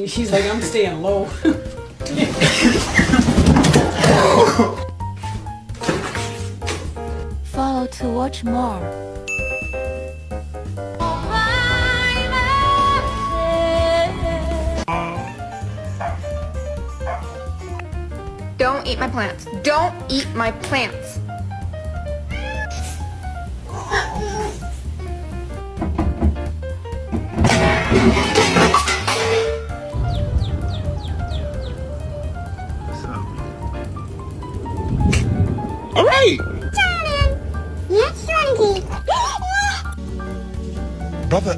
He's like, I'm staying low. Follow to watch more. Don't eat my plants. Don't eat my plants. All right. Yes, Frankie. Brother,